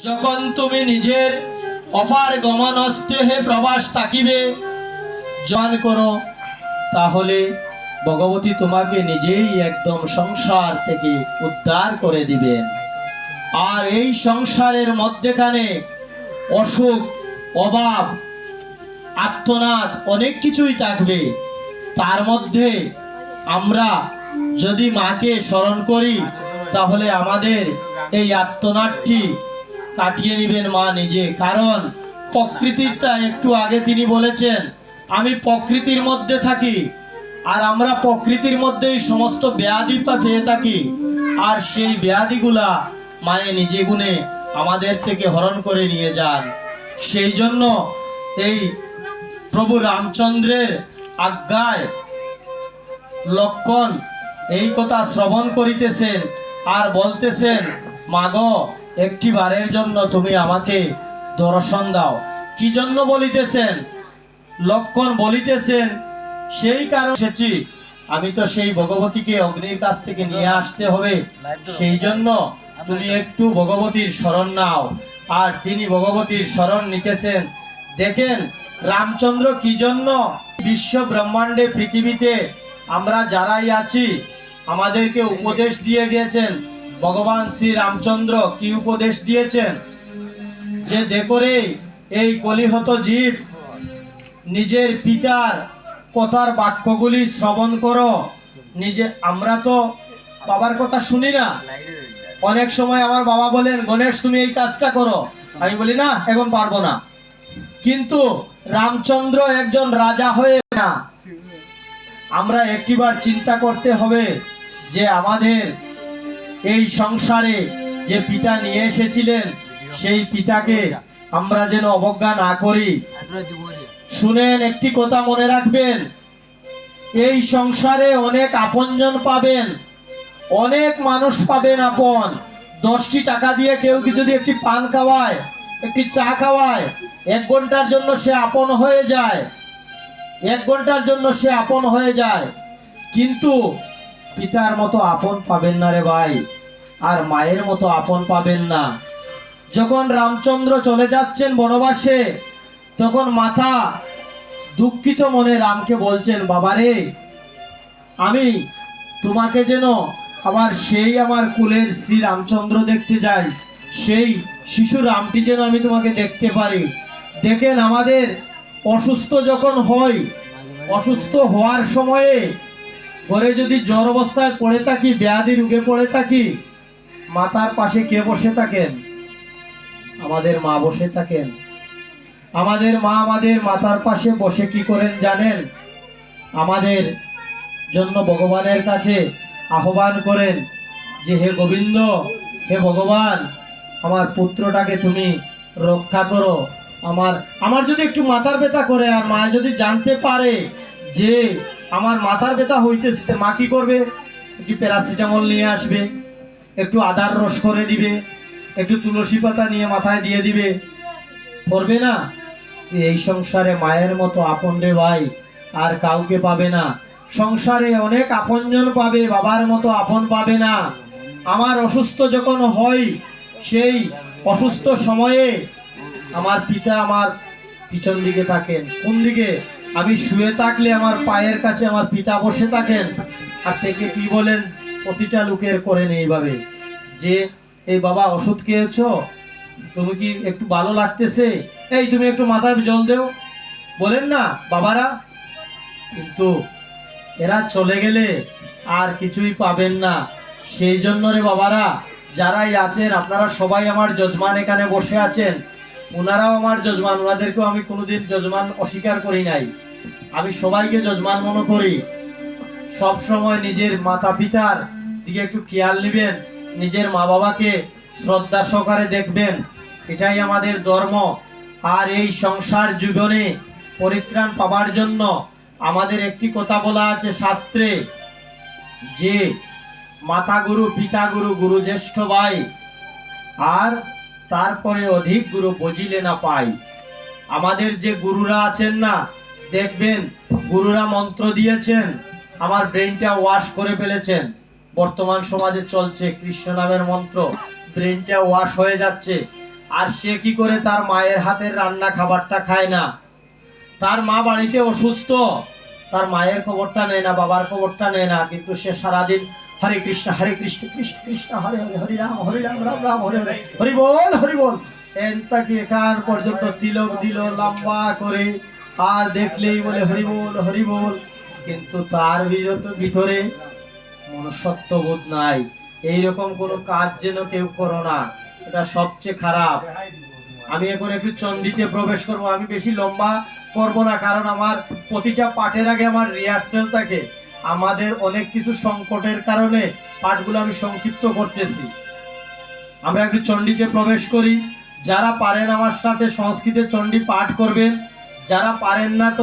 যখন তুমি নিজের অপার গমনস্তে হে প্রবাস থাকিবে জন করো, তাহলে ভগবতী তোমাকে নিজেই একদম সংসার থেকে উদ্ধার করে দিবেন। আর এই সংসারের মধ্যেখানে অসুখ, অভাব, আর্তনাদ অনেক কিছুই থাকবে। তার মধ্যে আমরা যদি মাকে স্মরণ করি, তাহলে আমাদের এই আর্তনাদটি কাটিয়ে নেবেন মা নিজে। কারণ প্রকৃতিরটা একটু আগে তিনি বলেছেন, আমি প্রকৃতির মধ্যে থাকি, আর আমরা প্রকৃতির মধ্যেই সমস্ত ব্যাধি পেয়ে থাকি। আর সেই ব্যাধিগুলা মায়ে নিজে গুণে আমাদের থেকে হরণ করে নিয়ে যান। সেই জন্য এই প্রভু রামচন্দ্রের আজ্ঞায় লক্ষণ এই কথা শ্রবণ করিতেছেন আর বলতেছেন, মাগো একটি বারের জন্য তুমি আমাকে দর্শন দাও। কি জন্য বলিতেছেন? লক্ষণ বলিতেছেন, সেই কারণ এসেছি, আমি তো সেই ভগবতীকে অগ্নির কাছ থেকে নিয়ে আসতে হবে, সেই জন্য তুমি একটু ভগবতীর শরণ নাও। আর তিনি ভগবতীর শরণ নিতেছেন। দেখেন রামচন্দ্র কি জন্য বিশ্ব ব্রহ্মাণ্ডে পৃথিবীতে আমরা যারাই আছি আমাদেরকে উপদেশ দিয়ে গিয়েছেন। ভগবান শ্রী রামচন্দ্র কি উপদেশ দিয়েছেন? যে দেখো রে, এই কলিহত জীব নিজের পিতার কথার বাক্যগুলি শ্রবণ করো। আমরা তো বাবার কথা শুনি না। অনেক সময় আমার বাবা বলেন, গণেশ তুমি এই কাজটা করো, আমি বলি না এখন পারবো না। কিন্তু রামচন্দ্র একজন রাজা হয়ে না, আমরা একটিবার চিন্তা করতে হবে যে আমাদের এই সংসারে যে পিতা নিয়ে এসেছিলেন, সেই পিতাকে আমরা যেন অবজ্ঞা না করি। শুনেন, একটি কথা মনে রাখবেন, এই সংসারে অনেক আপনজন পাবেন, অনেক মানুষ পাবেন আপন। 10টি টাকা দিয়ে কেউ কি যদি একটি পান খাওয়ায়, একটি চা খাওয়ায়, 1 ঘন্টার জন্য সে আপন হয়ে যায়, 1 ঘন্টার জন্য সে আপন হয়ে যায়। কিন্তু পিতার মতো আপন পাবেন না রে ভাই, আর মায়ের মতো আপন পাবেন না। যখন রামচন্দ্র চলে যাচ্ছেন বনবাসে, তখন মাতা দুঃখিত মনে রামকে বলছেন, বাবারে আমি তোমাকে যেন আবার সেই আমার কুলের শ্রী রামচন্দ্র দেখতে যাই, সেই শিশু রামটি যেন আমি তোমাকে দেখতে পারি। দেখেন আমাদের অসুস্থ যখন হই, অসুস্থ হওয়ার সময়ে ঘরে যদি জ্বর অবস্থায় পড়ে থাকি, ব্যাধি রোগে পড়ে থাকি, মাতার পাশে কে বসে থাকেন? আমাদের মা বসে থাকেন। আমাদের মা আমাদের মাতার পাশে বসে কি করেন জানেন? আমাদের জন্য ভগবানের কাছে আহ্বান করেন যে, হে গোবিন্দ, হে ভগবান, আমার পুত্রটাকে তুমি রক্ষা করো। আমার যদি একটু মাথার ব্যথা করে আর মা যদি জানতে পারে যে আমার মাথার ব্যথা হইতেছে, মা কি করবে? একটু প্যারাসিটামল নিয়ে আসবে, একটু আদার রস করে দিবে, একটু তুলসী পাতা নিয়ে মাথায় দিয়ে দিবে, করবে না? এই সংসারে মায়ের মতো আপন রে ভাই আর কাউকে পাবে না। সংসারে অনেক আপনজন পাবে, বাবার মতো আপন পাবে না। আমার অসুস্থ যখন হই, সেই অসুস্থ সময়ে আমার পিতা আমার পিছন দিকে থাকেন। কোন দিকে? আমি শুয়ে থাকলে আমার পায়ের কাছে আমার পিতা বসে থাকেন। আর থেকে কি বলেন, প্রতিটা লোকের করেন এইভাবে যে, এই বাবা ওষুধ খেয়েছো, তুমি কি একটু ভালো লাগতেছে, এই তুমি একটু মাথায় জল দেও, বলেন না বাবারা? কিন্তু এরা চলে গেলে আর কিছুই পাবেন না। সেই জন্য রে বাবারা, যারাই আছেন আপনারা সবাই আমার যজমান, এখানে বসে আছেন, ওনারাও আমার যজমান, ওনাদেরকেও আমি কোনোদিন যজমান অস্বীকার করি নাই। আমি সবাইকে যজমান মনে করি। সব সময় নিজের মাতা পিতার দিকে একটু খেয়াল নেবেন, নিজের মা বাবাকে শ্রদ্ধা সহকারে দেখবেন, এটাই আমাদের ধর্ম। আর এই সংসার জীবনে পরিত্রাণ পাবার জন্য আমাদের একটি কথা বলা আছে শাস্ত্রে, যে মাতা গুরু, পিতা গুরু, গুরু জ্যেষ্ঠ ভাই, আর তারপরে অধিক গুরু বুঝিলে না পাই। আমাদের যে গুরুরা আছেন না, দেখবেন গুরুরা মন্ত্র দিয়েছেন, আমার ব্রেনটা ওয়াশ করে ফেলেছেন। বর্তমান সমাজে চলছে কৃষ্ণ নামের মন্ত্র, ব্রেনটা ওয়াশ হয়ে যাচ্ছে। আর সে কি করে তার মায়ের হাতের রান্না খাবারটা খায় না। তার মা বাড়িতে অসুস্থ, তার মায়ের খবরটা নেয় না, বাবার খবরটা নেয় না, কিন্তু সে সারাদিন হরে কৃষ্ণ কৃষ্ণ কৃষ্ণ হরে হরে, হরি রাম রাম রাম হরে হরে, হরি বল এনতাকে এখান পর্যন্ত তিলক দিল লম্বা করে, আর দেখলেই বলে হরি বল, কিন্তু তার ভিতরে মনুষ্যত্ব বোধ নাই। এইরকম কোনো কাজ যেন কেউ করো না, এটা সবচেয়ে খারাপ। আমি এখন একটু চণ্ডীতে প্রবেশ করব, আমি বেশি লম্বা করব না, কারণ আমার প্রতিটা পাঠের আগে আমার রিহার্সেল থাকে। আমাদের অনেক কিছু সংকটের কারণে পাঠগুলো আমি সংক্ষিপ্ত করতেছি। আমরা একটু চণ্ডীতে প্রবেশ করি। যারা পারেন আমার সাথে সংস্কৃতে চণ্ডী পাঠ করবেন, যারা পারেন না তো